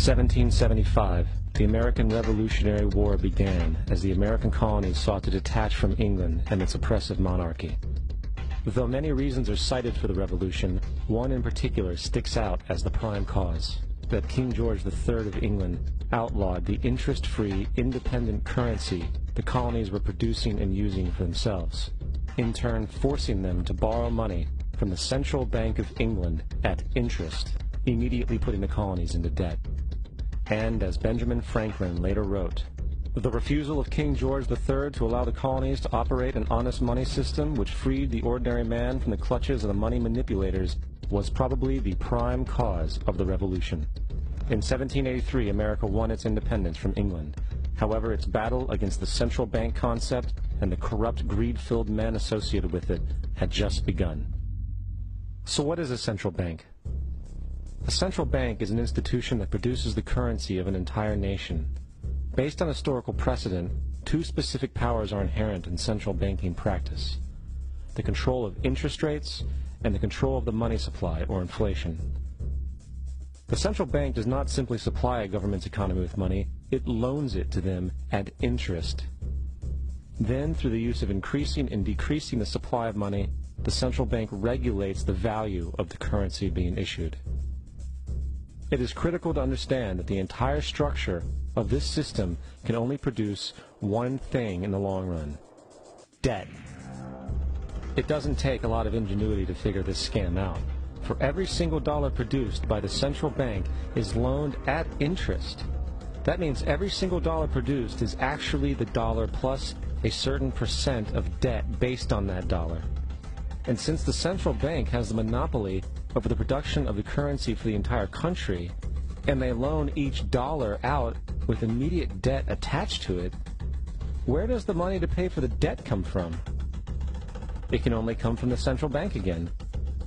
1775, the American Revolutionary War began as the American colonies sought to detach from England and its oppressive monarchy. Though many reasons are cited for the revolution, one in particular sticks out as the prime cause: that King George III of England outlawed the interest-free, independent currency the colonies were producing and using for themselves, in turn forcing them to borrow money from the Central Bank of England at interest, immediately putting the colonies into debt. And as Benjamin Franklin later wrote, the refusal of King George III to allow the colonies to operate an honest money system which freed the ordinary man from the clutches of the money manipulators was probably the prime cause of the revolution. In 1783, America won its independence from England. However, its battle against the central bank concept and the corrupt, greed-filled men associated with it had just begun. So what is a central bank? A central bank is an institution that produces the currency of an entire nation. Based on historical precedent, two specific powers are inherent in central banking practice: the control of interest rates and the control of the money supply, or inflation. The central bank does not simply supply a government's economy with money, it loans it to them at interest. Then, through the use of increasing and decreasing the supply of money, the central bank regulates the value of the currency being issued. It is critical to understand that the entire structure of this system can only produce one thing in the long run: debt. It doesn't take a lot of ingenuity to figure this scam out. For every single dollar produced by the central bank is loaned at interest. That means every single dollar produced is actually the dollar plus a certain percent of debt based on that dollar. And since the central bank has the monopoly over the production of the currency for the entire country, and they loan each dollar out with immediate debt attached to it, where does the money to pay for the debt come from? It can only come from the central bank again,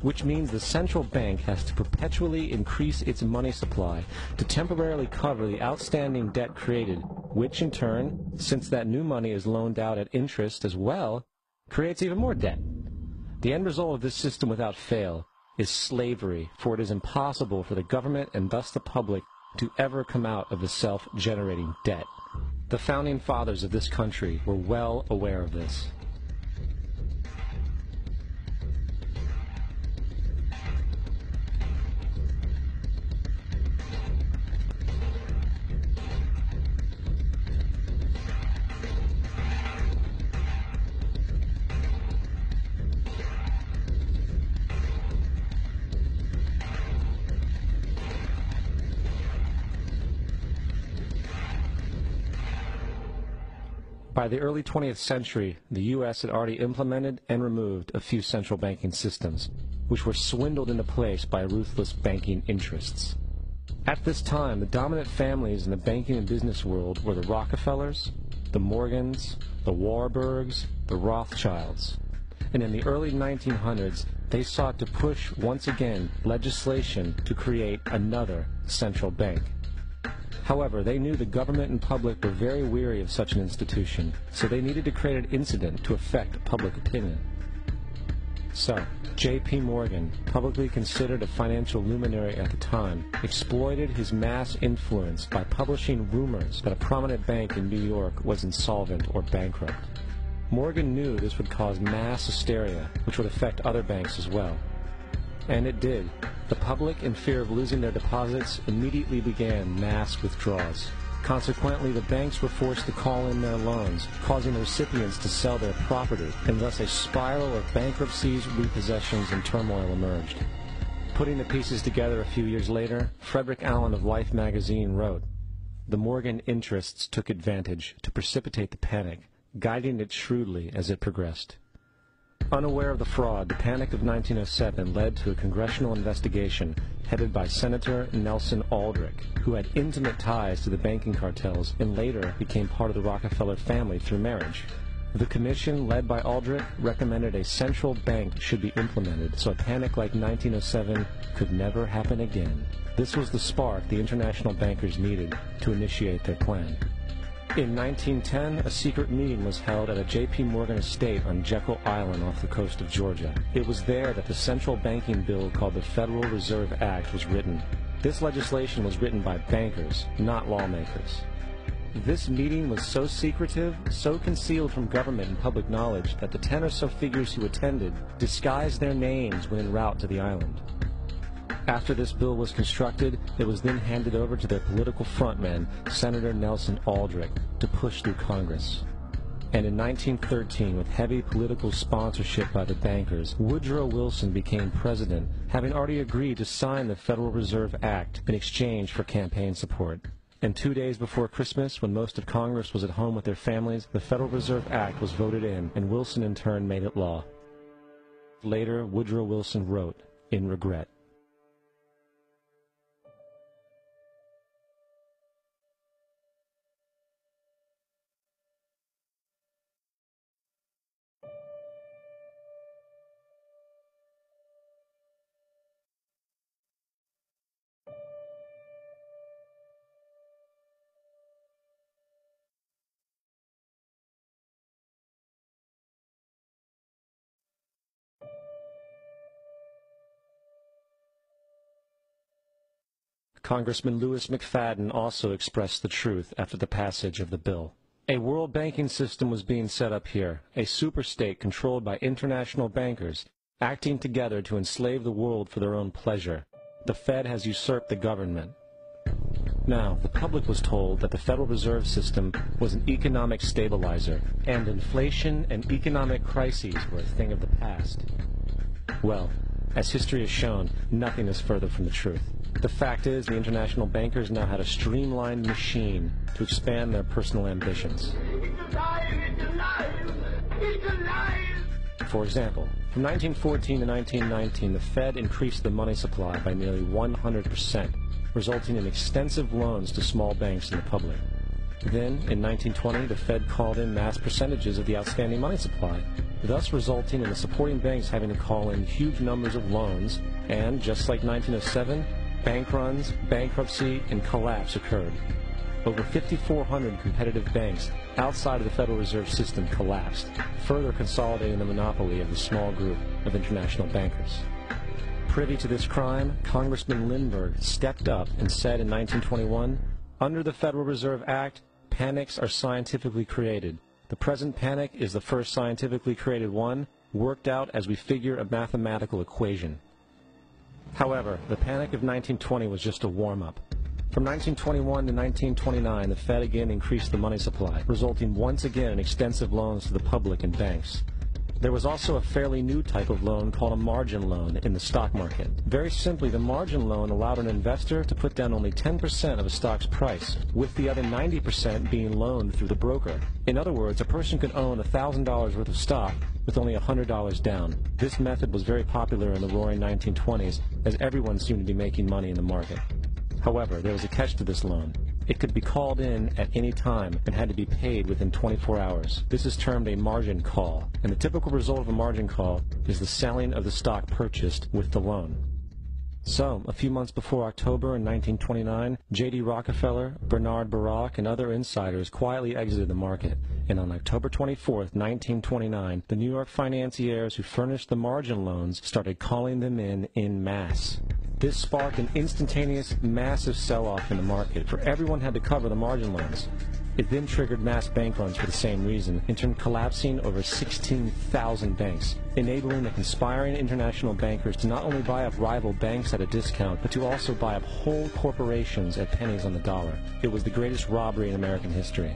which means the central bank has to perpetually increase its money supply to temporarily cover the outstanding debt created, which in turn, since that new money is loaned out at interest as well, creates even more debt. The end result of this system without fail is slavery, for it is impossible for the government and thus the public to ever come out of the self-generating debt. The founding fathers of this country were well aware of this. By the early 20th century, the U.S. had already implemented and removed a few central banking systems, which were swindled into place by ruthless banking interests. At this time, the dominant families in the banking and business world were the Rockefellers, the Morgans, the Warburgs, the Rothschilds. And in the early 1900s, they sought to push once again legislation to create another central bank. However, they knew the government and public were very weary of such an institution, so they needed to create an incident to affect public opinion. So, J.P. Morgan, publicly considered a financial luminary at the time, exploited his mass influence by publishing rumors that a prominent bank in New York was insolvent or bankrupt. Morgan knew this would cause mass hysteria, which would affect other banks as well. And it did. The public, in fear of losing their deposits, immediately began mass withdrawals. Consequently, the banks were forced to call in their loans, causing the recipients to sell their property, and thus a spiral of bankruptcies, repossessions, and turmoil emerged. Putting the pieces together a few years later, Frederick Allen of Life magazine wrote, "The Morgan interests took advantage to precipitate the panic, guiding it shrewdly as it progressed." Unaware of the fraud, the Panic of 1907 led to a congressional investigation headed by Senator Nelson Aldrich, who had intimate ties to the banking cartels and later became part of the Rockefeller family through marriage. The commission, led by Aldrich, recommended a central bank should be implemented so a panic like 1907 could never happen again. This was the spark the international bankers needed to initiate their plan. In 1910, a secret meeting was held at a J.P. Morgan estate on Jekyll Island off the coast of Georgia. It was there that the central banking bill called the Federal Reserve Act was written. This legislation was written by bankers, not lawmakers. This meeting was so secretive, so concealed from government and public knowledge that the 10 or so figures who attended disguised their names when en route to the island. After this bill was constructed, it was then handed over to their political frontman, Senator Nelson Aldrich, to push through Congress. And in 1913, with heavy political sponsorship by the bankers, Woodrow Wilson became president, having already agreed to sign the Federal Reserve Act in exchange for campaign support. And 2 days before Christmas, when most of Congress was at home with their families, the Federal Reserve Act was voted in, and Wilson in turn made it law. Later, Woodrow Wilson wrote, in regret, Congressman Lewis McFadden also expressed the truth after the passage of the bill. A world banking system was being set up here, a superstate controlled by international bankers, acting together to enslave the world for their own pleasure. The Fed has usurped the government. Now, the public was told that the Federal Reserve System was an economic stabilizer, and inflation and economic crises were a thing of the past. Well, as history has shown, nothing is further from the truth. The fact is, the international bankers now had a streamlined machine to expand their personal ambitions. For example, from 1914 to 1919, the Fed increased the money supply by nearly 100%, resulting in extensive loans to small banks and the public. Then, in 1920, the Fed called in mass percentages of the outstanding money supply, thus resulting in the supporting banks having to call in huge numbers of loans, and, just like 1907, bank runs, bankruptcy, and collapse occurred. Over 5,400 competitive banks outside of the Federal Reserve System collapsed, further consolidating the monopoly of the small group of international bankers. Privy to this crime, Congressman Lindbergh stepped up and said in 1921, "Under the Federal Reserve Act, panics are scientifically created. The present panic is the first scientifically created one, worked out as we figure a mathematical equation." However, the panic of 1920 was just a warm-up. From 1921 to 1929, the Fed again increased the money supply, resulting once again in extensive loans to the public and banks. There was also a fairly new type of loan called a margin loan in the stock market. Very simply, the margin loan allowed an investor to put down only 10% of a stock's price, with the other 90% being loaned through the broker. In other words, a person could own $1,000 worth of stock with only $100 down. This method was very popular in the roaring 1920s, as everyone seemed to be making money in the market. However, there was a catch to this loan. It could be called in at any time and had to be paid within 24 hours. This is termed a margin call, and the typical result of a margin call is the selling of the stock purchased with the loan. So, a few months before October in 1929, J.D. Rockefeller, Bernard Baruch, and other insiders quietly exited the market, and on October 24, 1929, the New York financiers who furnished the margin loans started calling them in masse. This sparked an instantaneous, massive sell-off in the market, for everyone had to cover the margin loans. It then triggered mass bank runs for the same reason, in turn collapsing over 16,000 banks, enabling the conspiring international bankers to not only buy up rival banks at a discount, but to also buy up whole corporations at pennies on the dollar. It was the greatest robbery in American history.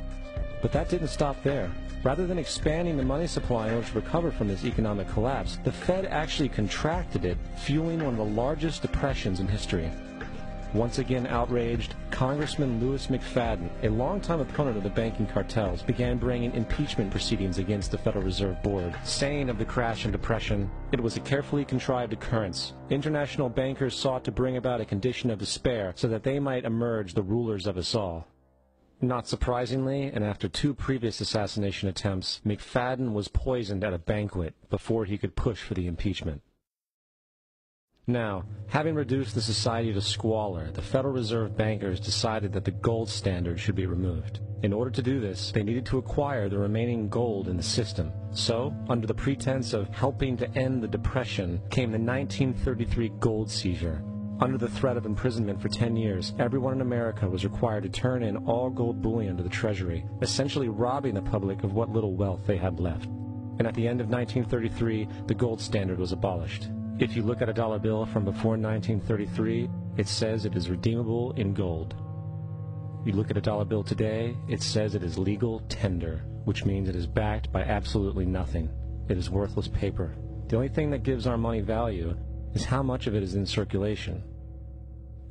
But that didn't stop there. Rather than expanding the money supply in order to recover from this economic collapse, the Fed actually contracted it, fueling one of the largest depressions in history. Once again outraged, Congressman Lewis McFadden, a longtime opponent of the banking cartels, began bringing impeachment proceedings against the Federal Reserve Board, saying of the crash and depression, "It was a carefully contrived occurrence. International bankers sought to bring about a condition of despair so that they might emerge the rulers of us all." Not surprisingly, and after 2 previous assassination attempts, McFadden was poisoned at a banquet before he could push for the impeachment. Now, having reduced the society to squalor, the Federal Reserve bankers decided that the gold standard should be removed. In order to do this, they needed to acquire the remaining gold in the system. So, under the pretense of helping to end the Depression, came the 1933 gold seizure. Under the threat of imprisonment for 10 years, everyone in America was required to turn in all gold bullion to the Treasury, essentially robbing the public of what little wealth they had left. And at the end of 1933, the gold standard was abolished. If you look at a dollar bill from before 1933, it says it is redeemable in gold. You look at a dollar bill today, it says it is legal tender, which means it is backed by absolutely nothing. It is worthless paper. The only thing that gives our money value is how much of it is in circulation.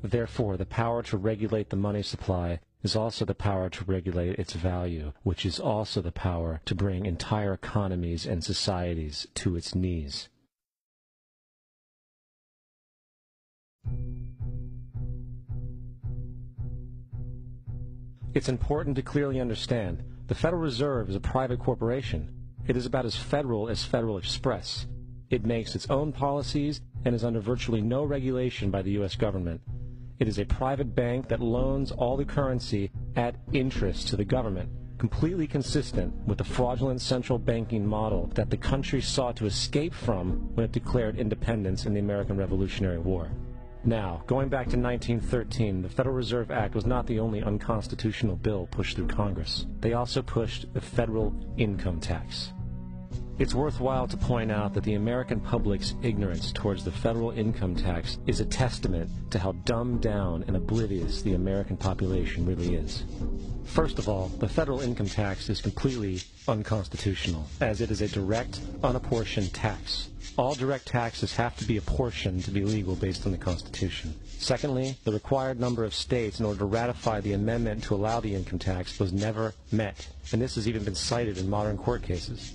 Therefore, the power to regulate the money supply is also the power to regulate its value, which is also the power to bring entire economies and societies to its knees. It's important to clearly understand the Federal Reserve is a private corporation. It is about as Federal Express. It makes its own policies and is under virtually no regulation by the U.S. government. It is a private bank that loans all the currency at interest to the government, completely consistent with the fraudulent central banking model that the country sought to escape from when it declared independence in the American Revolutionary War. Now, going back to 1913, the Federal Reserve Act was not the only unconstitutional bill pushed through Congress. They also pushed the federal income tax. It's worthwhile to point out that the American public's ignorance towards the federal income tax is a testament to how dumbed down and oblivious the American population really is. First of all, the federal income tax is completely unconstitutional, as it is a direct, unapportioned tax. All direct taxes have to be apportioned to be legal based on the Constitution. Secondly, the required number of states in order to ratify the amendment to allow the income tax was never met, and this has even been cited in modern court cases.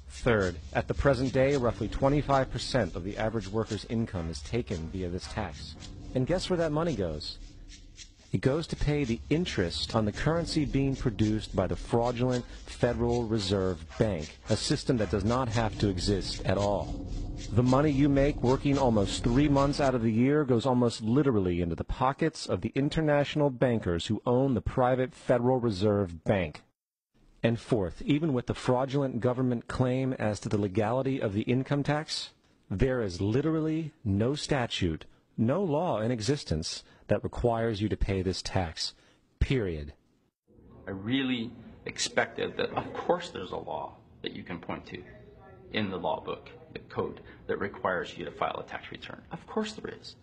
Third, at the present day, roughly 25% of the average worker's income is taken via this tax. And guess where that money goes? It goes to pay the interest on the currency being produced by the fraudulent Federal Reserve Bank, a system that does not have to exist at all. The money you make working almost 3 months out of the year goes almost literally into the pockets of the international bankers who own the private Federal Reserve Bank. And fourth, even with the fraudulent government claim as to the legality of the income tax, there is literally no statute, no law in existence that requires you to pay this tax, period. I really expected that, of course there's a law that you can point to in the law book, the code, that requires you to file a tax return. Of course there is.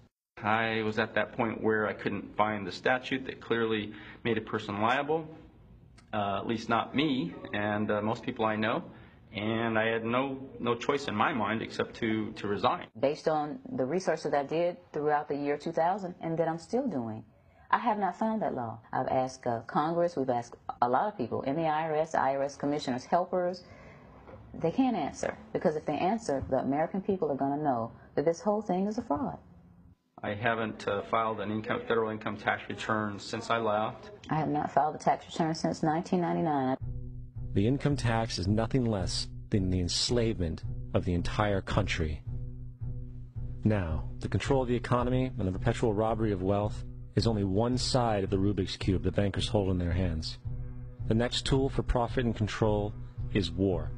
I was at that point where I couldn't find the statute that clearly made a person liable. At least not me and most people I know, and I had no choice in my mind except to resign. Based on the research that I did throughout the year 2000 and that I'm still doing, I have not found that law. I've asked Congress, we've asked a lot of people in the IRS commissioners, helpers. They can't answer, because if they answer, the American people are going to know that this whole thing is a fraud. I haven't filed an federal income tax return since I left. I have not filed a tax return since 1999. The income tax is nothing less than the enslavement of the entire country. Now, the control of the economy and the perpetual robbery of wealth is only one side of the Rubik's Cube the bankers hold in their hands. The next tool for profit and control is war.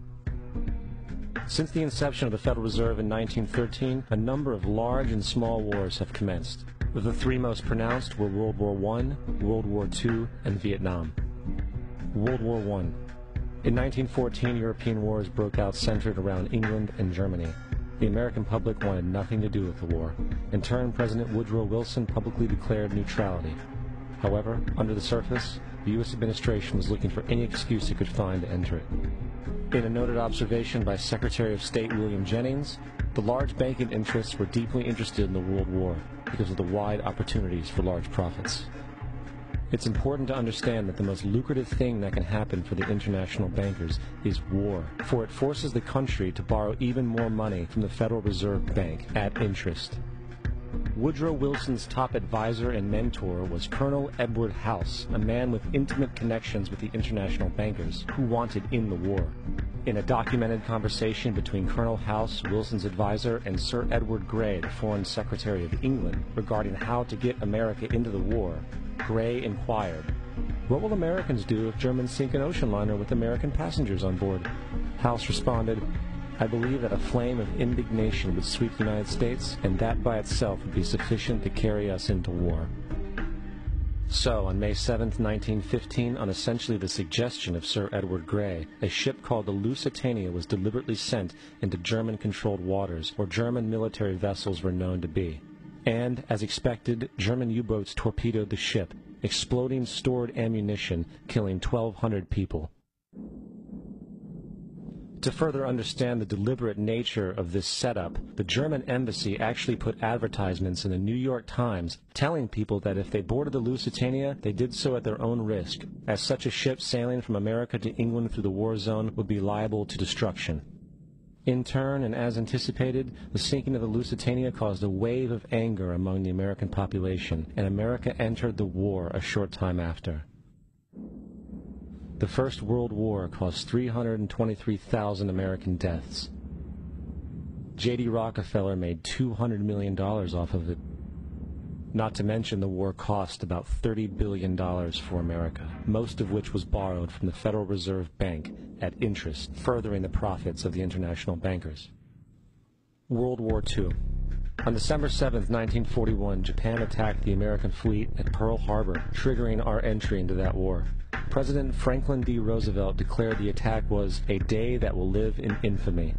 Since the inception of the Federal Reserve in 1913, a number of large and small wars have commenced. The three most pronounced were World War I, World War II, and Vietnam. World War I. In 1914, European wars broke out centered around England and Germany. The American public wanted nothing to do with the war. In turn, President Woodrow Wilson publicly declared neutrality. However, under the surface, the U.S. administration was looking for any excuse it could find to enter it. In a noted observation by Secretary of State William Jennings, the large banking interests were deeply interested in the World War because of the wide opportunities for large profits. It's important to understand that the most lucrative thing that can happen for the international bankers is war, for it forces the country to borrow even more money from the Federal Reserve Bank at interest. Woodrow Wilson's top advisor and mentor was Colonel Edward House, a man with intimate connections with the international bankers who wanted in the war. In a documented conversation between Colonel House, Wilson's advisor, and Sir Edward Grey, the Foreign Secretary of England, regarding how to get America into the war, Grey inquired, "What will Americans do if Germans sink an ocean liner with American passengers on board?" House responded, I believe that a flame of indignation would sweep the United States, and that by itself would be sufficient to carry us into war. So, on May 7, 1915, on essentially the suggestion of Sir Edward Grey, a ship called the Lusitania was deliberately sent into German-controlled waters, where German military vessels were known to be. And, as expected, German U-boats torpedoed the ship, exploding stored ammunition, killing 1,200 people. To further understand the deliberate nature of this setup, the German embassy actually put advertisements in the New York Times telling people that if they boarded the Lusitania, they did so at their own risk, as such a ship sailing from America to England through the war zone would be liable to destruction. In turn, and as anticipated, the sinking of the Lusitania caused a wave of anger among the American population, and America entered the war a short time after. The First World War caused 323,000 American deaths. J.D. Rockefeller made $200 million off of it. Not to mention the war cost about $30 billion for America, most of which was borrowed from the Federal Reserve Bank at interest, furthering the profits of the international bankers. World War II. On December 7, 1941, Japan attacked the American fleet at Pearl Harbor, triggering our entry into that war. President Franklin D. Roosevelt declared the attack was a day that will live in infamy.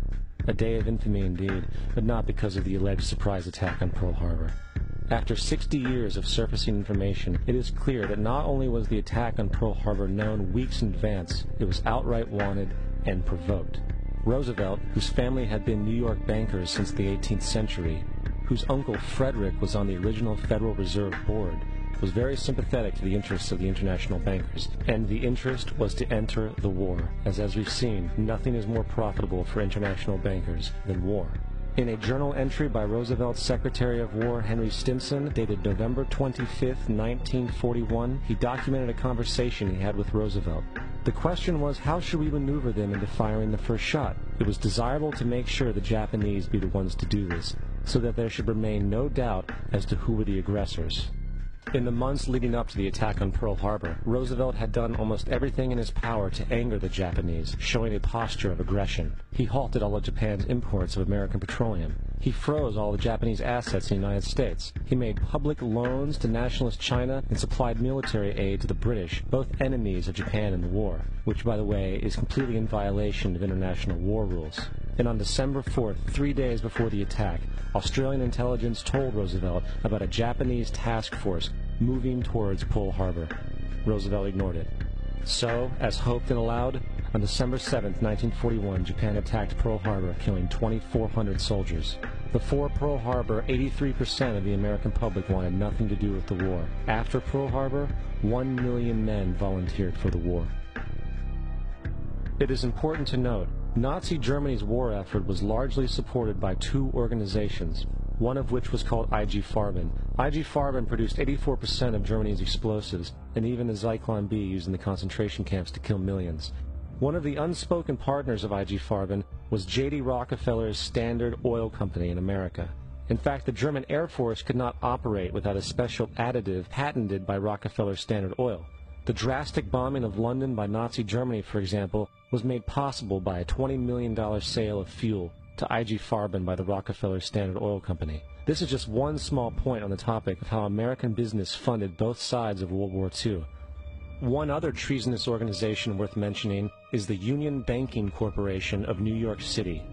A day of infamy indeed, but not because of the alleged surprise attack on Pearl Harbor. After 60 years of surfacing information, it is clear that not only was the attack on Pearl Harbor known weeks in advance, it was outright wanted and provoked. Roosevelt, whose family had been New York bankers since the 18th century, whose uncle Frederick was on the original Federal Reserve Board, was very sympathetic to the interests of the international bankers, and the interest was to enter the war, as we've seen, nothing is more profitable for international bankers than war. In a journal entry by Roosevelt's Secretary of War Henry Stimson, dated November 25, 1941, he documented a conversation he had with Roosevelt. The question was, how should we maneuver them into firing the first shot? It was desirable to make sure the Japanese be the ones to do this, so that there should remain no doubt as to who were the aggressors. In the months leading up to the attack on Pearl Harbor, Roosevelt had done almost everything in his power to anger the Japanese, showing a posture of aggression. He halted all of Japan's imports of American petroleum. He froze all the Japanese assets in the United States. He made public loans to nationalist China and supplied military aid to the British, both enemies of Japan in the war, which, by the way, is completely in violation of international war rules. And on December 4th, 3 days before the attack, Australian intelligence told Roosevelt about a Japanese task force moving towards Pearl Harbor. Roosevelt ignored it. So, as hoped and allowed, on December 7, 1941, Japan attacked Pearl Harbor, killing 2,400 soldiers. Before Pearl Harbor, 83% of the American public wanted nothing to do with the war. After Pearl Harbor, 1 million men volunteered for the war. It is important to note, Nazi Germany's war effort was largely supported by two organizations, one of which was called IG Farben. IG Farben produced 84% of Germany's explosives, and even the Zyklon B used in the concentration camps to kill millions. One of the unspoken partners of IG Farben was J.D. Rockefeller's Standard Oil Company in America. In fact, the German Air Force could not operate without a special additive patented by Rockefeller's Standard Oil. The drastic bombing of London by Nazi Germany, for example, was made possible by a $20 million sale of fuel to IG Farben by the Rockefeller Standard Oil Company. This is just one small point on the topic of how American business funded both sides of World War II. One other treasonous organization worth mentioning is the Union Banking Corporation of New York City.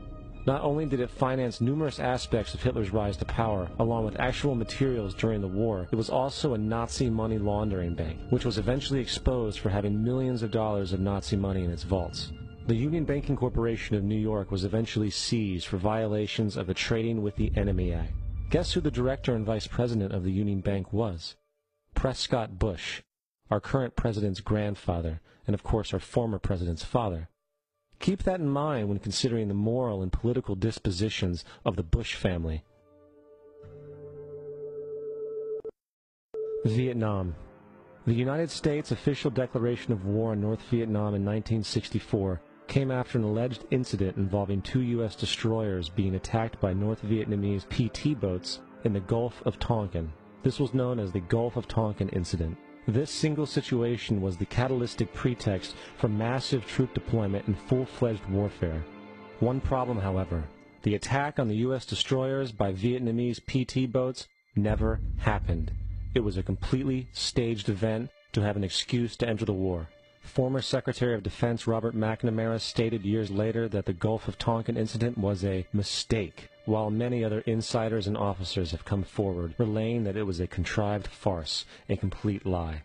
Not only did it finance numerous aspects of Hitler's rise to power, along with actual materials during the war, it was also a Nazi money laundering bank, which was eventually exposed for having millions of dollars of Nazi money in its vaults. The Union Banking Corporation of New York was eventually seized for violations of the Trading with the Enemy Act. Guess who the director and vice president of the Union Bank was? Prescott Bush, our current president's grandfather, and of course our former president's father. Keep that in mind when considering the moral and political dispositions of the Bush family. Vietnam. The United States' official declaration of war on North Vietnam in 1964 came after an alleged incident involving 2 U.S. destroyers being attacked by North Vietnamese PT boats in the Gulf of Tonkin. This was known as the Gulf of Tonkin Incident. This single situation was the catalytic pretext for massive troop deployment and full-fledged warfare. One problem, however, the attack on the U.S. destroyers by Vietnamese PT boats never happened. It was a completely staged event to have an excuse to enter the war. Former Secretary of Defense Robert McNamara stated years later that the Gulf of Tonkin incident was a mistake, while many other insiders and officers have come forward, relaying that it was a contrived farce, a complete lie.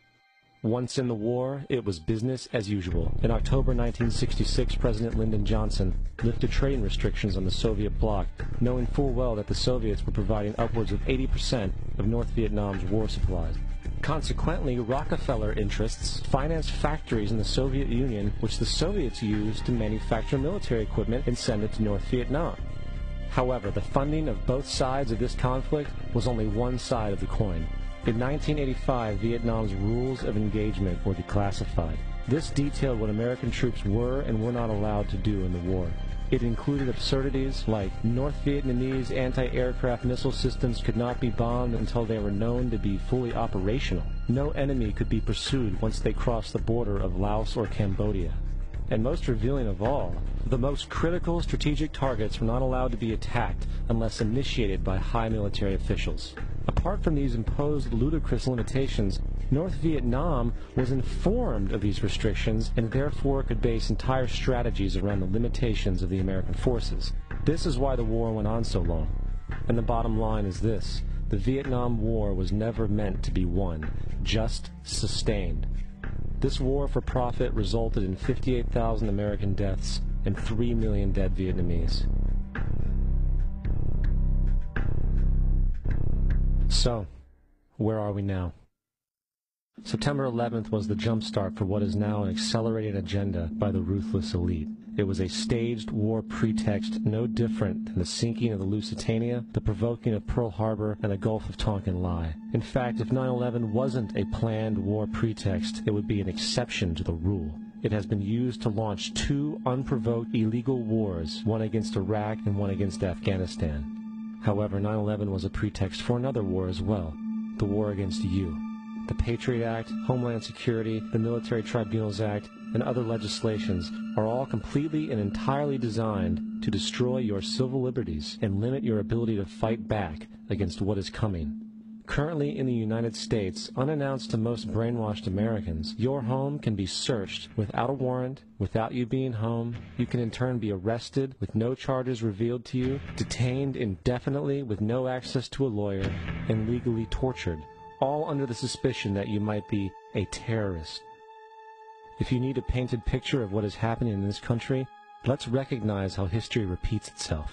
Once in the war, it was business as usual. In October 1966, President Lyndon Johnson lifted trading restrictions on the Soviet bloc, knowing full well that the Soviets were providing upwards of 80% of North Vietnam's war supplies. Consequently, Rockefeller interests financed factories in the Soviet Union, which the Soviets used to manufacture military equipment and send it to North Vietnam. However, the funding of both sides of this conflict was only one side of the coin. In 1985, Vietnam's rules of engagement were declassified. This detailed what American troops were and were not allowed to do in the war. It included absurdities like North Vietnamese anti-aircraft missile systems could not be bombed until they were known to be fully operational. No enemy could be pursued once they crossed the border of Laos or Cambodia. And most revealing of all, the most critical strategic targets were not allowed to be attacked unless initiated by high military officials. Apart from these imposed ludicrous limitations, North Vietnam was informed of these restrictions and therefore could base entire strategies around the limitations of the American forces. This is why the war went on so long. And the bottom line is this: the Vietnam War was never meant to be won, just sustained. This war for profit resulted in 58,000 American deaths and 3 million dead Vietnamese. So, where are we now? September 11th was the jumpstart for what is now an accelerated agenda by the ruthless elite. It was a staged war pretext no different than the sinking of the Lusitania, the provoking of Pearl Harbor, and the Gulf of Tonkin lie. In fact, if 9/11 wasn't a planned war pretext, it would be an exception to the rule. It has been used to launch 2 unprovoked illegal wars, one against Iraq and one against Afghanistan. However, 9/11 was a pretext for another war as well, the war against you. The Patriot Act, Homeland Security, the Military Tribunals Act, and other legislations are all completely and entirely designed to destroy your civil liberties and limit your ability to fight back against what is coming. Currently in the United States, unannounced to most brainwashed Americans, your home can be searched without a warrant, without you being home. You can in turn be arrested with no charges revealed to you, detained indefinitely with no access to a lawyer, and legally tortured, all under the suspicion that you might be a terrorist. If you need a painted picture of what is happening in this country, let's recognize how history repeats itself.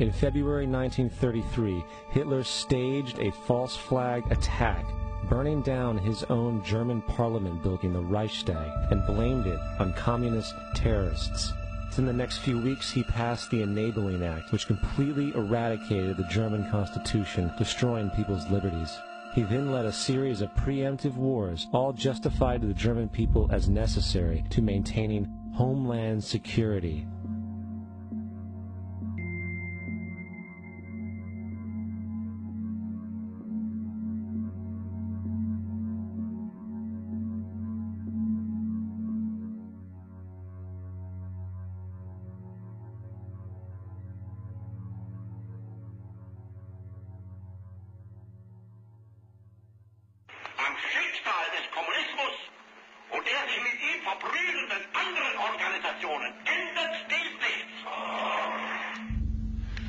In February 1933, Hitler staged a false flag attack, burning down his own German parliament building, the Reichstag, and blamed it on communist terrorists. In the next few weeks, he passed the Enabling Act, which completely eradicated the German Constitution, destroying people's liberties. He then led a series of preemptive wars, all justified to the German people as necessary to maintaining homeland security.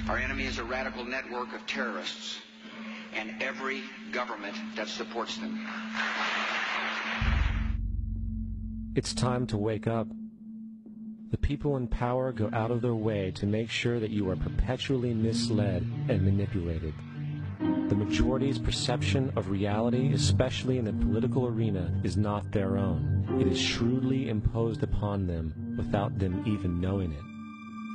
Our enemy is a radical network of terrorists and every government that supports them. It's time to wake up. The people in power go out of their way to make sure that you are perpetually misled and manipulated. The majority's perception of reality, especially in the political arena, is not their own. It is shrewdly imposed upon them without them even knowing it.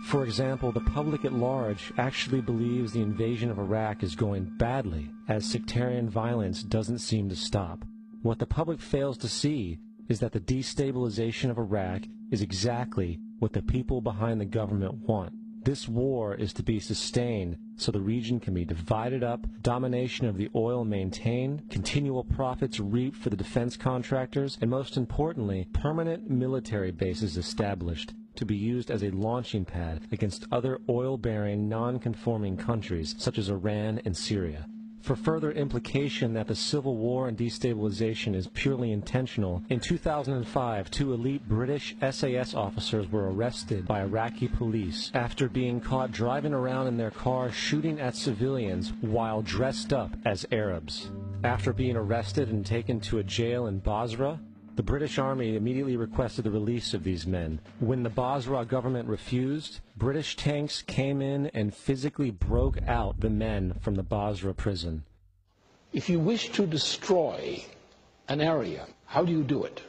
For example, the public at large actually believes the invasion of Iraq is going badly, as sectarian violence doesn't seem to stop. What the public fails to see is that the destabilization of Iraq is exactly what the people behind the government want. This war is to be sustained so the region can be divided up, domination of the oil maintained, continual profits reaped for the defense contractors, and most importantly, permanent military bases established to be used as a launching pad against other oil-bearing, non-conforming countries such as Iran and Syria. For further implication that the civil war and destabilization is purely intentional, in 2005, 2 elite British SAS officers were arrested by Iraqi police after being caught driving around in their car shooting at civilians while dressed up as Arabs. After being arrested and taken to a jail in Basra, the British Army immediately requested the release of these men. When the Basra government refused, British tanks came in and physically broke out the men from the Basra prison. If you wish to destroy an area, how do you do it?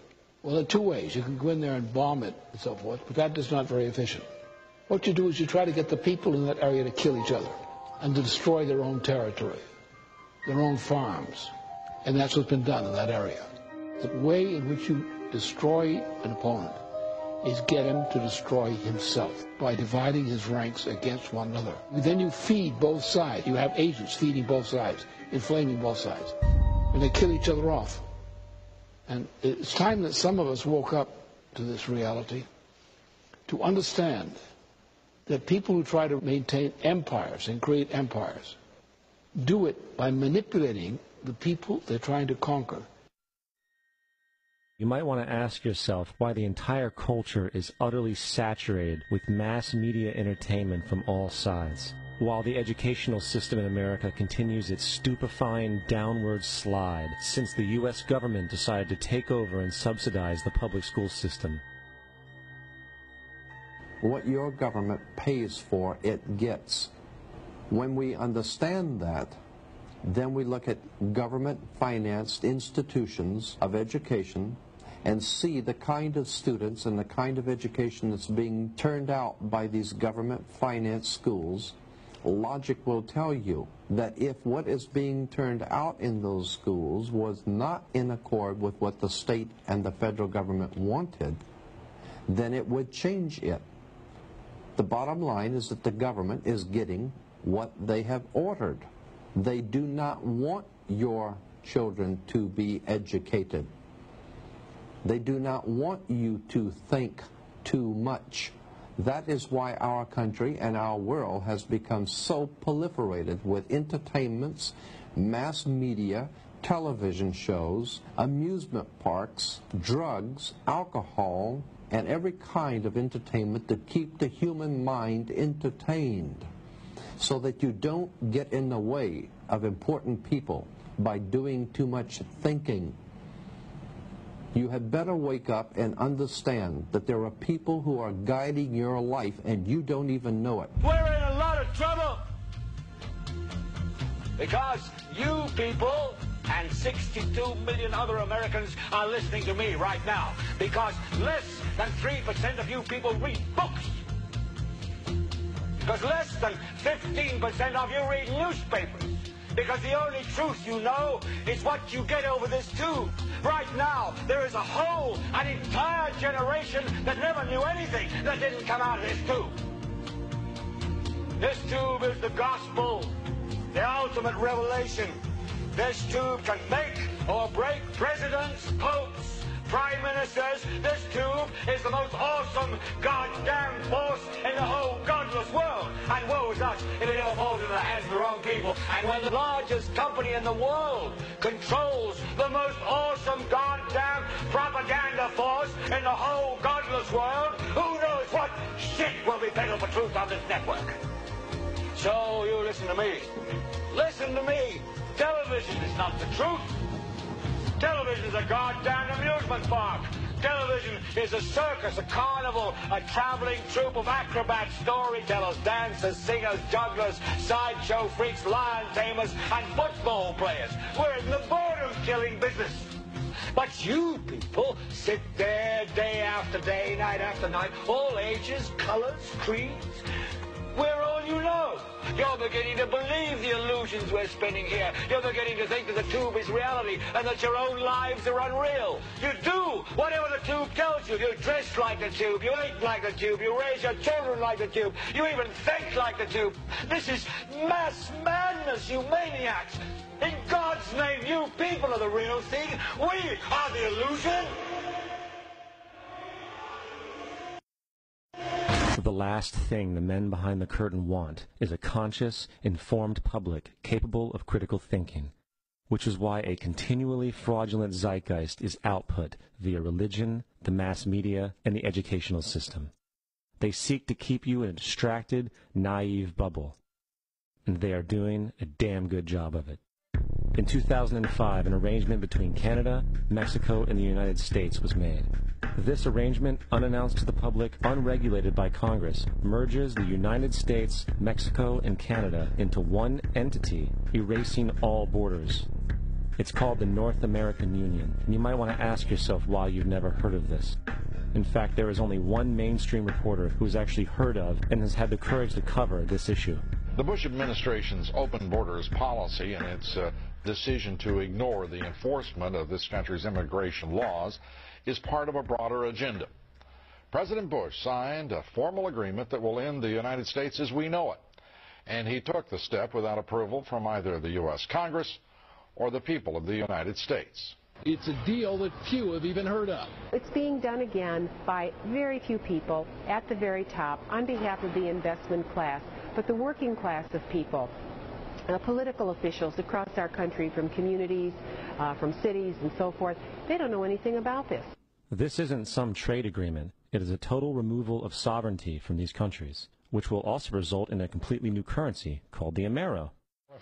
Well, there are 2 ways. You can go in there and bomb it and so forth, but that is not very efficient. What you do is you try to get the people in that area to kill each other and to destroy their own territory, their own farms, and that's what's been done in that area. The way in which you destroy an opponent is get him to destroy himself by dividing his ranks against one another. Then you feed both sides. You have agents feeding both sides, inflaming both sides, and they kill each other off. And it's time that some of us woke up to this reality, to understand that people who try to maintain empires and create empires do it by manipulating the people they're trying to conquer. You might want to ask yourself why the entire culture is utterly saturated with mass media entertainment from all sides, while the educational system in America continues its stupefying downward slide since the U.S. government decided to take over and subsidize the public school system. What your government pays for, it gets. When we understand that, then we look at government-financed institutions of education and see the kind of students and the kind of education that's being turned out by these government-financed schools. Logic will tell you that if what is being turned out in those schools was not in accord with what the state and the federal government wanted, then it would change it. The bottom line is that the government is getting what they have ordered. They do not want your children to be educated. They do not want you to think too much. That is why our country and our world has become so proliferated with entertainments, mass media, television shows, amusement parks, drugs, alcohol, and every kind of entertainment to keep the human mind entertained, so that you don't get in the way of important people by doing too much thinking. You had better wake up and understand that there are people who are guiding your life and you don't even know it. We're in a lot of trouble because you people and 62 million other Americans are listening to me right now, because less than 3% of you people read books. Because less than 15% of you read newspapers. Because the only truth you know is what you get over this tube. Right now, there is an entire generation that never knew anything that didn't come out of this tube. This tube is the gospel, the ultimate revelation. This tube can make or break presidents, popes, prime ministers. This tube is the most awesome goddamn force in the whole godless world. And woe is us if it ever falls into the hands of the wrong people. And when the largest company in the world controls the most awesome goddamn propaganda force in the whole godless world, who knows what shit will be peddled for truth on this network. So you listen to me. Listen to me. Television is not the truth. Television is a goddamn amusement park. Television is a circus, a carnival, a traveling troupe of acrobats, storytellers, dancers, singers, jugglers, sideshow freaks, lion tamers, and football players. We're in the boredom-killing business. But you people sit there day after day, night after night, all ages, colors, creeds. We're all you know. You're beginning to believe the illusions we're spinning here. You're beginning to think that the tube is reality and that your own lives are unreal. You do whatever the tube tells you. You dress like the tube. You eat like the tube. You raise your children like the tube. You even think like the tube. This is mass madness, you maniacs. In God's name, you people are the real thing. We are the illusion. the last thing the men behind the curtain want is a conscious, informed public capable of critical thinking, which is why a continually fraudulent zeitgeist is output via religion, the mass media, and the educational system. They seek to keep you in a distracted, naive bubble, and they are doing a damn good job of it. In 2005, an arrangement between Canada, Mexico, and the United States was made. This arrangement, unannounced to the public, unregulated by Congress, merges the United States, Mexico, and Canada into one entity, erasing all borders. It's called the North American Union, and you might want to ask yourself why you've never heard of this. In fact, there is only one mainstream reporter who has actually heard of and has had the courage to cover this issue. The Bush administration's open borders policy and its decision to ignore the enforcement of this country's immigration laws is part of a broader agenda. President Bush signed a formal agreement that will end the United States as we know it, and he took the step without approval from either the U.S. Congress or the people of the United States. It's a deal that few have even heard of. It's being done again by very few people at the very top on behalf of the investment class, but the working class of people. Political officials across our country, from communities, from cities and so forth, they don't know anything about this. This isn't some trade agreement. It is a total removal of sovereignty from these countries, which will also result in a completely new currency called the Amero.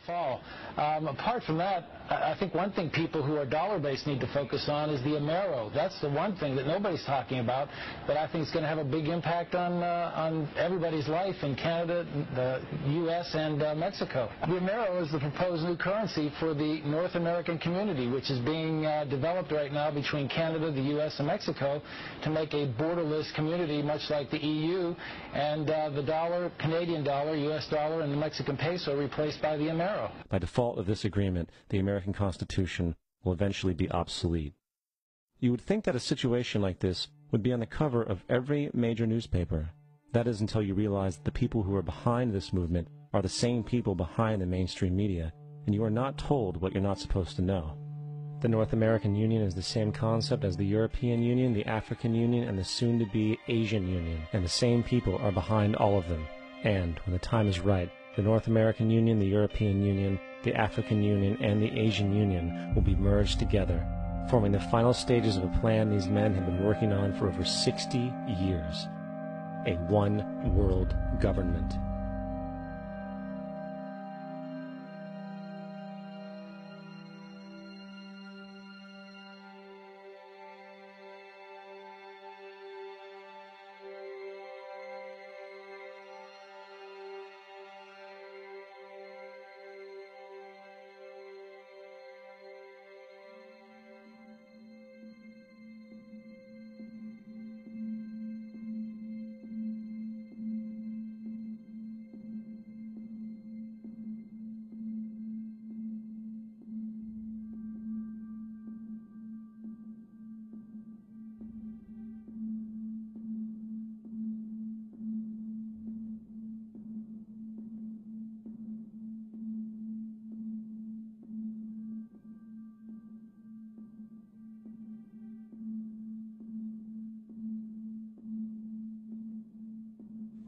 Fall. Apart from that, I think one thing people who are dollar-based need to focus on is the Amero. That's the one thing that nobody's talking about, but I think it's going to have a big impact on everybody's life in Canada, the U.S., and Mexico. The Amero is the proposed new currency for the North American community, which is being developed right now between Canada, the U.S., and Mexico to make a borderless community, much like the EU, and the dollar, Canadian dollar, U.S. dollar, and the Mexican peso replaced by the Amero. By default of this agreement, the American Constitution will eventually be obsolete. You would think that a situation like this would be on the cover of every major newspaper. That is until you realize that the people who are behind this movement are the same people behind the mainstream media, and you are not told what you're not supposed to know. The North American Union is the same concept as the European Union, the African Union, and the soon-to-be Asian Union, and the same people are behind all of them. And, when the time is right, the North American Union, the European Union, the African Union, and the Asian Union will be merged together, forming the final stages of a plan these men have been working on for over 60 years. A one-world government.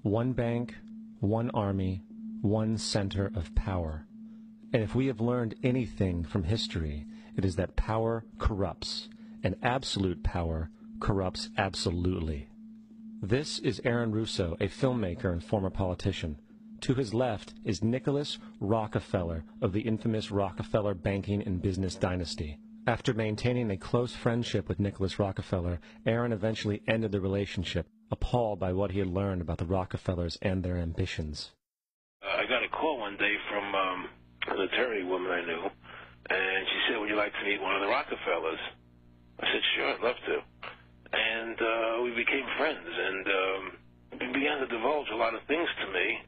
One bank, one army, one center of power. And if we have learned anything from history, it is that power corrupts, and absolute power corrupts absolutely. This is Aaron Russo, a filmmaker and former politician. To his left is Nicholas Rockefeller of the infamous Rockefeller banking and business dynasty. After maintaining a close friendship with Nicholas Rockefeller, Aaron eventually ended the relationship, appalled by what he had learned about the Rockefellers and their ambitions. I got a call one day from an attorney woman I knew, and she said, "Would you like to meet one of the Rockefellers?" I said, "Sure, I'd love to." And we became friends, and he began to divulge a lot of things to me.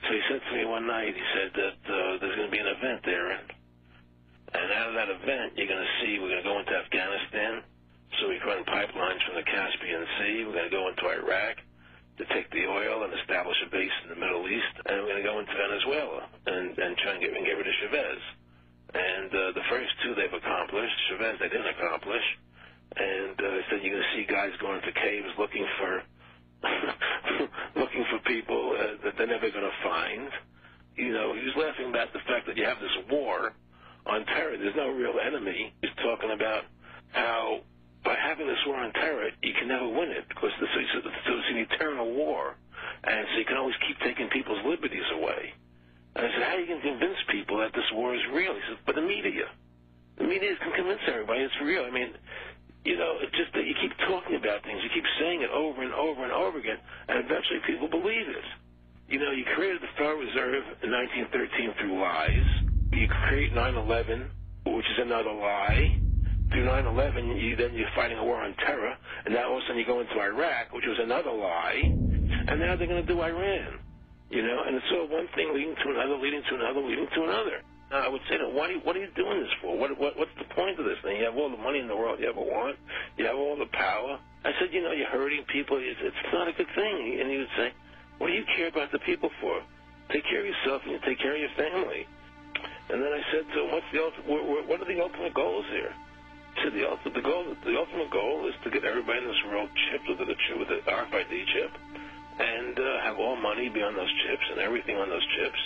So he said to me one night, he said that there's going to be an event there, and out of that event, you're going to see we're going to go into Afghanistan, so we can run pipelines from the Caspian Sea. We're going to go into Iraq to take the oil and establish a base in the Middle East, and we're going to go into Venezuela and try and get rid of Chavez. And the first two they've accomplished. Chavez they didn't accomplish. And he said you're going to see guys going into caves looking for looking for people that they're never going to find. You know, he was laughing about the fact that you have this war on terror. There's no real enemy. He's talking about how by having this war on terror, you can never win it because it's an eternal war. And so you can always keep taking people's liberties away. And I said, how are you going to convince people that this war is real? He said, but the media can convince everybody it's real. I mean, you know, it's just that you keep talking about things. You keep saying it over and over and over again, and eventually people believe it. You know, you created the Federal Reserve in 1913 through lies. You create 9/11, which is another lie. Through 9/11, you're fighting a war on terror, and now all of a sudden you go into Iraq, which was another lie, and now they're going to do Iran. You know, and it's all one thing leading to another, leading to another, leading to another. Now, I would say to them, what are you doing this for? What's the point of this thing? You have all the money in the world you ever want. You have all the power. I said, you know, you're hurting people. It's not a good thing. And he would say, what do you care about the people for? Take care of yourself and you take care of your family. And then I said to him, what are the ultimate goals here? He said, the ultimate goal is to get everybody in this world chipped with the RFID chip and have all money be on those chips and everything on those chips.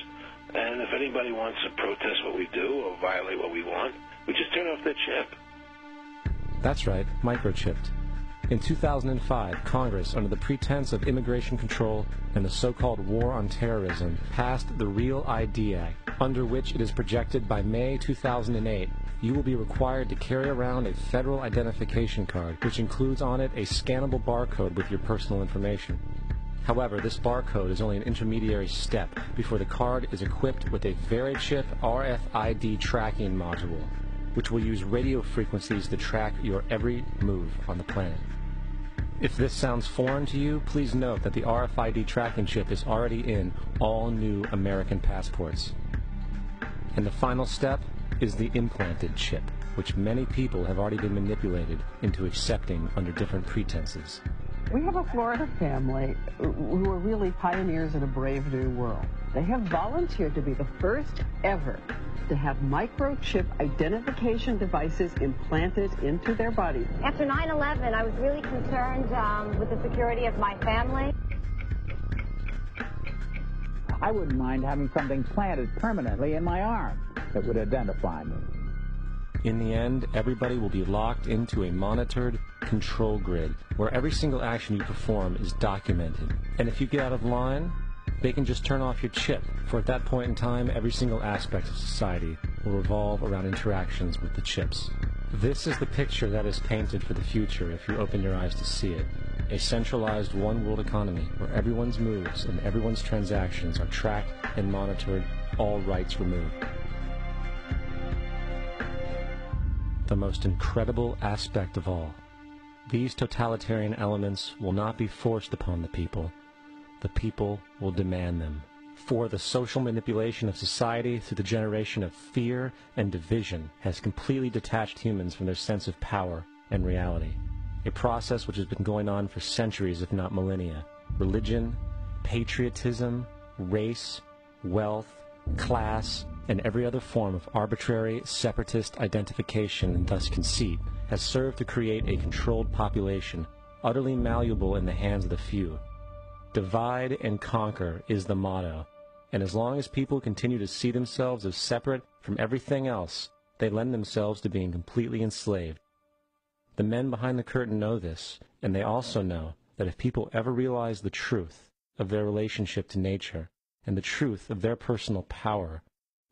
And if anybody wants to protest what we do or violate what we want, we just turn off their chip. That's right, microchipped. In 2005, Congress, under the pretense of immigration control and the so-called war on terrorism, passed the Real ID Act, under which it is projected by May 2008, you will be required to carry around a federal identification card, which includes on it a scannable barcode with your personal information. However, this barcode is only an intermediary step before the card is equipped with a VeriChip RFID tracking module, which will use radio frequencies to track your every move on the planet. If this sounds foreign to you, please note that the RFID tracking chip is already in all new American passports. And the final step is the implanted chip, which many people have already been manipulated into accepting under different pretenses. We have a Florida family who are really pioneers in a brave new world. They have volunteered to be the first ever to have microchip identification devices implanted into their body. After 9/11, I was really concerned with the security of my family. I wouldn't mind having something planted permanently in my arm that would identify me. In the end, everybody will be locked into a monitored control grid where every single action you perform is documented. And if you get out of line, they can just turn off your chip, for at that point in time, every single aspect of society will revolve around interactions with the chips. This is the picture that is painted for the future if you open your eyes to see it. A centralized one-world economy where everyone's moves and everyone's transactions are tracked and monitored, all rights removed. The most incredible aspect of all, these totalitarian elements will not be forced upon the people will demand them. For the social manipulation of society through the generation of fear and division has completely detached humans from their sense of power and reality. A process which has been going on for centuries, if not millennia. Religion, patriotism, race, wealth, class, and every other form of arbitrary, separatist identification and thus conceit has served to create a controlled population, utterly malleable in the hands of the few. Divide and conquer is the motto, and as long as people continue to see themselves as separate from everything else, they lend themselves to being completely enslaved. The men behind the curtain know this, and they also know that if people ever realize the truth of their relationship to nature and the truth of their personal power,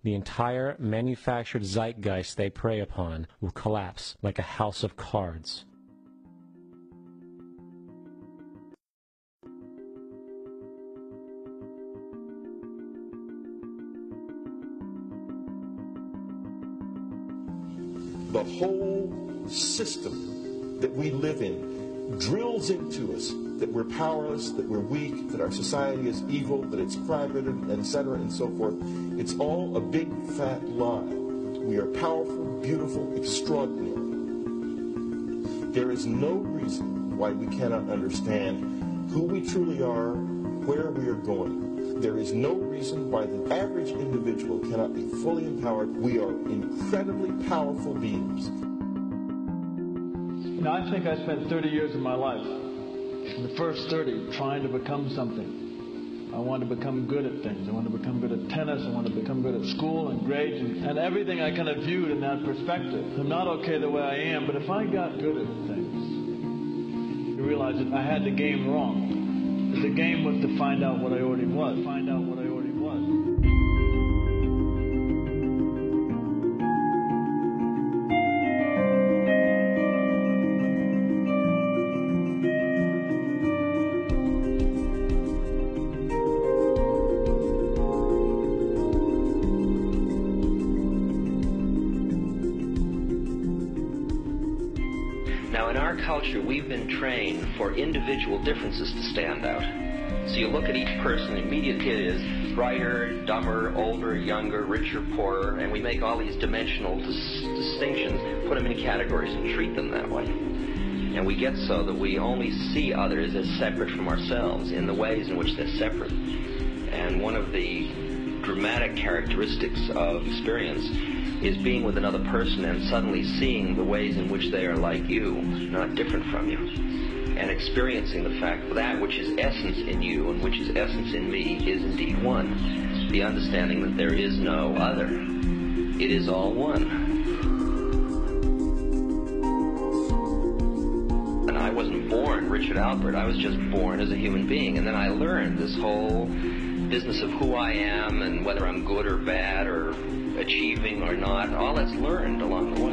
the entire manufactured zeitgeist they prey upon will collapse like a house of cards. The whole system that we live in drills into us that we're powerless, that we're weak, that our society is evil, that it's crime-ridden, etc., and so forth. It's all a big, fat lie. We are powerful, beautiful, extraordinary. There is no reason why we cannot understand who we truly are, where we are going. There is no reason why the average individual cannot be fully empowered. We are incredibly powerful beings. You know, I think I spent 30 years of my life, the first 30, trying to become something. I wanted to become good at things. I wanted to become good at tennis. I wanted to become good at school and grades and everything I kind of viewed in that perspective. I'm not okay the way I am, but if I got good at things, you realize that I had the game wrong. The game was to find out what I already was. Find out what I already was. Now, in our culture, we've been trained for individual differences to stand out. So you look at each person, immediately it is brighter, dumber, older, younger, richer, poorer, and we make all these dimensional distinctions, put them in categories and treat them that way. And we get so that we only see others as separate from ourselves in the ways in which they're separate. And one of the dramatic characteristics of experience is being with another person and suddenly seeing the ways in which they are like you, not different from you, and experiencing the fact that that which is essence in you and which is essence in me is indeed one. The understanding that there is no other. It is all one. And I wasn't born Richard Albert. I was just born as a human being. And then I learned this whole business of who I am and whether I'm good or bad or achieving or not. All that's learned along the way.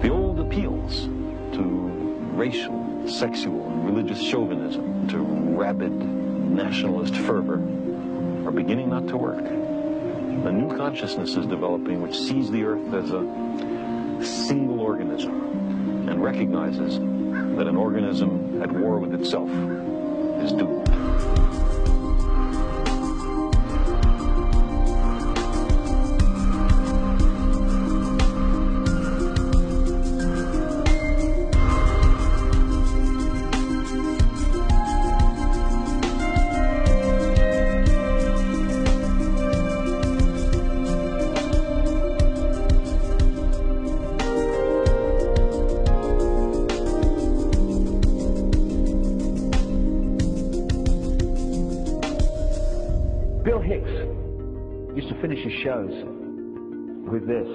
The old appeals to racial, sexual, and religious chauvinism, to rabid nationalist fervor, are beginning not to work. A new consciousness is developing which sees the earth as a single organism and recognizes that an organism at war with itself is doomed. Shows with this.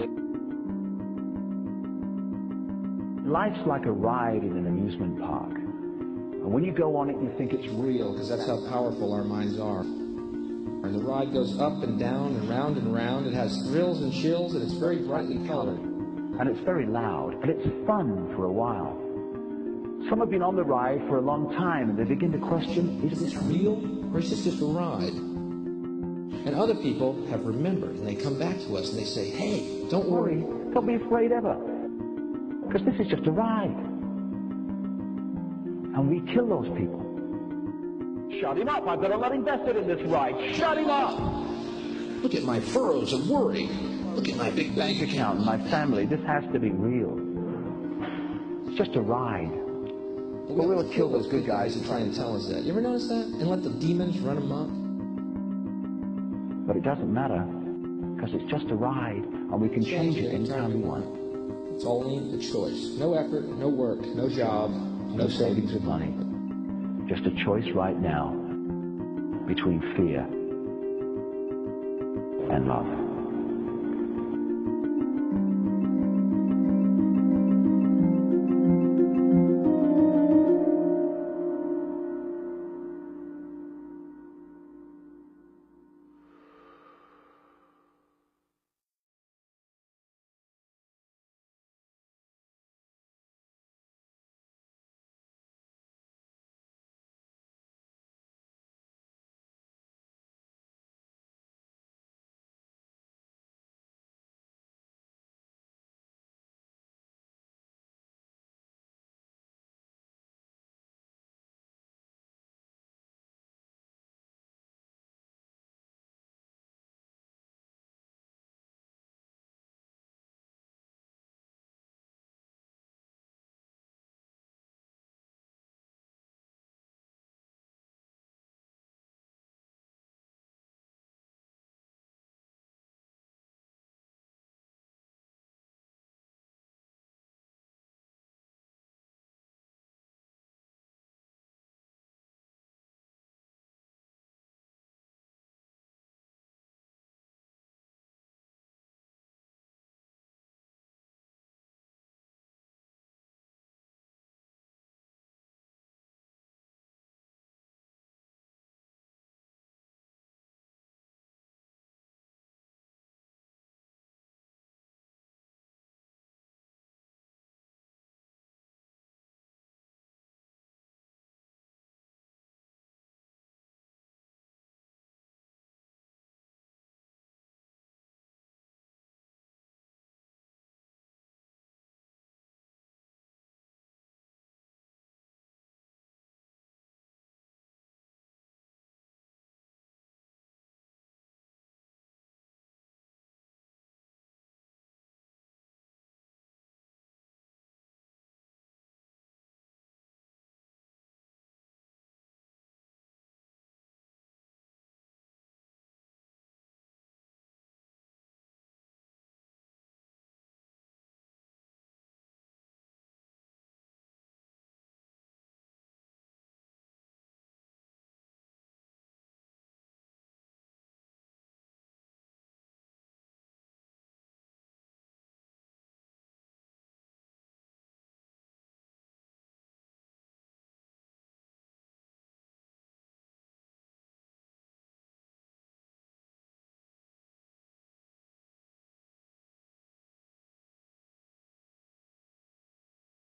Life's like a ride in an amusement park. And when you go on it, you think it's real, because that's how powerful our minds are. And the ride goes up and down and round and round. It has thrills and chills, and it's very brightly colored. And it's very loud, but it's fun for a while. Some have been on the ride for a long time, and they begin to question, is this real, or is this just a ride? And other people have remembered, and they come back to us and they say, hey, don't worry, don't be afraid ever, because this is just a ride. And we kill those people. Shut him up, I've got a lot invested in this ride. Shut him up! Look at my furrows of worry. Look at my big bank account and my family. This has to be real. It's just a ride. But we'll kill those good guys who try and tell us that. You ever notice that? And let the demons run amok? But it doesn't matter, because it's just a ride, and we can change it anytime we want. It's only a choice. No effort, no work, no job, no savings of money. Just a choice right now between fear and love.